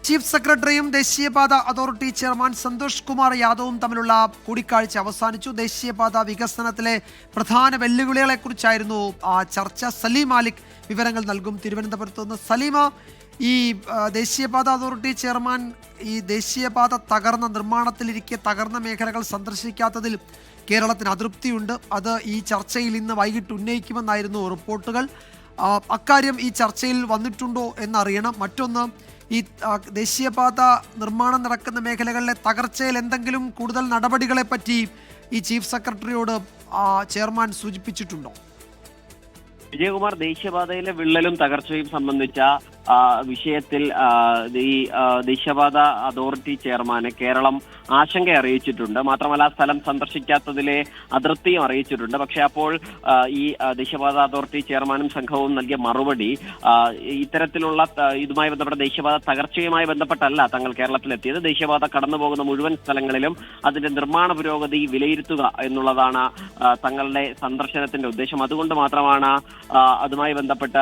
Chief സെക്രട്ടറിയും ദേശീയപാത authority chairman Santhosh Kumar യാദവും തമ്മിലുള്ള കൂടിക്കാഴ്ച അവസാനിച്ചു. ദേശീയപാത വികസനത്തിലെ പ്രധാന വെല്ലുവിളികളെക്കുറിച്ചായിരുന്നു ചർച്ച. സലീം മാലിക് വിവരങ്ങൾ നൽകും തിരുവനന്തപുരത്ത് നിന്ന്. സലീമ, ഈ ദേശീയപാത അതോറിറ്റി ചെയർമാൻ ഈ ദേശീയപാത തകർന്ന നിർമ്മാണത്തിലിരിക്കെ തകർന്ന മേഖലകൾ സന്ദർശിക്കാത്തതിൽ കേരളത്തിന് അതൃപ്തിയുണ്ട്. അത് ഈ ചർച്ചയിൽ ഇന്ന് വൈകിട്ട് ഉന്നയിക്കുമെന്നായിരുന്നു റിപ്പോർട്ടുകൾ. അക്കാര്യം ഈ ചർച്ചയിൽ വന്നിട്ടുണ്ടോ എന്നറിയണം. മറ്റൊന്ന്, ഈ ദേശീയപാത നിർമ്മാണം നടക്കുന്ന മേഖലകളിലെ തകർച്ചയിൽ എന്തെങ്കിലും കൂടുതൽ നടപടികളെ പറ്റി ഈ ചീഫ് സെക്രട്ടറിയോട് ചെയർമാൻ സൂചിപ്പിച്ചിട്ടുണ്ടോ? വിജയകുമാർ, ദേശീയപാതയിലെ വിള്ളലും തകർച്ചയും സംബന്ധിച്ച വിഷയത്തിൽ ഈ ദേശീയപാത അതോറിറ്റി ചെയർമാന് കേരളം ആശങ്ക അറിയിച്ചിട്ടുണ്ട്. മാത്രമല്ല, സ്ഥലം സന്ദർശിക്കാത്തതിലെ അതൃപ്തിയും അറിയിച്ചിട്ടുണ്ട്. പക്ഷെ അപ്പോൾ ഈ ദേശീയപാത അതോറിറ്റി ചെയർമാനും സംഘവും നൽകിയ മറുപടി ഇത്തരത്തിലുള്ള ഇതുമായി ബന്ധപ്പെട്ട ദേശീയപാത തകർച്ചയുമായി ബന്ധപ്പെട്ടല്ല തങ്ങൾ കേരളത്തിലെത്തിയത്. ദേശീയപാത കടന്നുപോകുന്ന മുഴുവൻ സ്ഥലങ്ങളിലും അതിന്റെ നിർമ്മാണ പുരോഗതി വിലയിരുത്തുക എന്നുള്ളതാണ് തങ്ങളുടെ സന്ദർശനത്തിന്റെ ഉദ്ദേശം. അതുകൊണ്ട് മാത്രമാണ് അതുമായി ബന്ധപ്പെട്ട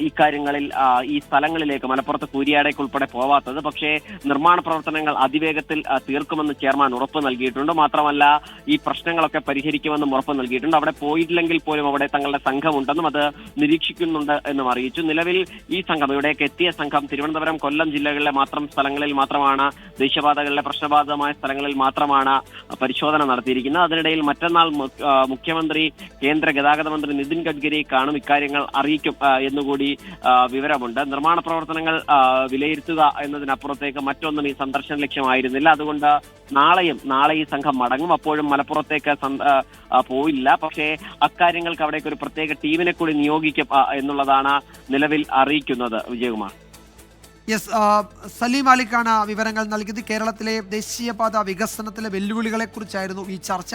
ഇക്കാര്യങ്ങളിൽ ഈ സ്ഥലങ്ങളിലേക്ക് മലപ്പുറത്ത് കൂരിയാടേക്ക് ഉൾപ്പെടെ പോവാത്തത്. പക്ഷേ നിർമ്മാണ പ്രവർത്തനങ്ങൾ അതിവേഗത്തിൽ തീർക്കുമെന്ന് ചെയർമാൻ ഉറപ്പ് നൽകിയിട്ടുണ്ട്. മാത്രമല്ല, ഈ പ്രശ്നങ്ങളൊക്കെ പരിഹരിക്കുമെന്നും ഉറപ്പ് നൽകിയിട്ടുണ്ട്. അവിടെ പോയിട്ടില്ലെങ്കിൽ പോലും അവിടെ തങ്ങളുടെ സംഘമുണ്ടെന്നും അത് നിരീക്ഷിക്കുന്നുണ്ട് എന്നും അറിയിച്ചു. നിലവിൽ ഈ സംഘം, ഇവിടേക്ക് എത്തിയ സംഘം തിരുവനന്തപുരം, കൊല്ലം ജില്ലകളിലെ സ്ഥലങ്ങളിൽ മാത്രമാണ്, ദേശീയപാതകളിലെ പ്രശ്നബാധിതമായ സ്ഥലങ്ങളിൽ മാത്രമാണ് പരിശോധന നടത്തിയിരിക്കുന്നത്. അതിനിടയിൽ മറ്റന്നാൾ മുഖ്യമന്ത്രി, കേന്ദ്ര ഗതാഗത മന്ത്രി നിതിൻ ഗഡ്കരി കാണും, ഇക്കാര്യങ്ങൾ അറിയിക്കും എന്നുകൂടി വിവരമുണ്ട്. നിർമ്മാണ പ്രവർത്തനങ്ങൾ വിലയിരുത്തുക എന്നതിനപ്പുറത്തേക്ക് മറ്റൊന്നും ഈ സന്ദർശന ലക്ഷ്യമായിരുന്നില്ല. അതുകൊണ്ട് നാളെ ഈ സംഘം മടങ്ങും. അപ്പോഴും മലപ്പുറത്തേക്ക് പോയില്ല. പക്ഷേ അക്കാര്യങ്ങൾക്ക് അവിടേക്ക് ഒരു പ്രത്യേക ടീമിനെ കൂടി നിയോഗിക്കും എന്നുള്ളതാണ് നിലവിൽ അറിയിക്കുന്നത്. വിജയകുമാർ. യെസ്, സലീം മാലിക്കാണ് വിവരങ്ങൾ നൽകിയത്. കേരളത്തിലെ ദേശീയപാത വികസനത്തിലെ വെല്ലുവിളികളെ കുറിച്ചായിരുന്നു ഈ ചർച്ച.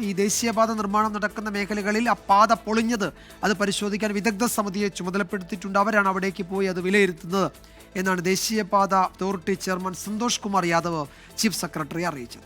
ഈ ദേശീയപാത നിർമ്മാണം നടക്കുന്ന മേഖലകളിൽ ആ പാത പൊളിഞ്ഞത് അത് പരിശോധിക്കാൻ വിദഗ്ധ സമിതിയെ ചുമതലപ്പെടുത്തിയിട്ടുണ്ട്. അവരാണ് അവിടേക്ക് പോയി അത് വിലയിരുത്തുന്നത് എന്നാണ് ദേശീയപാത authority chairman Santhosh Kumar Yadav chief secretary അറിയിച്ചത്.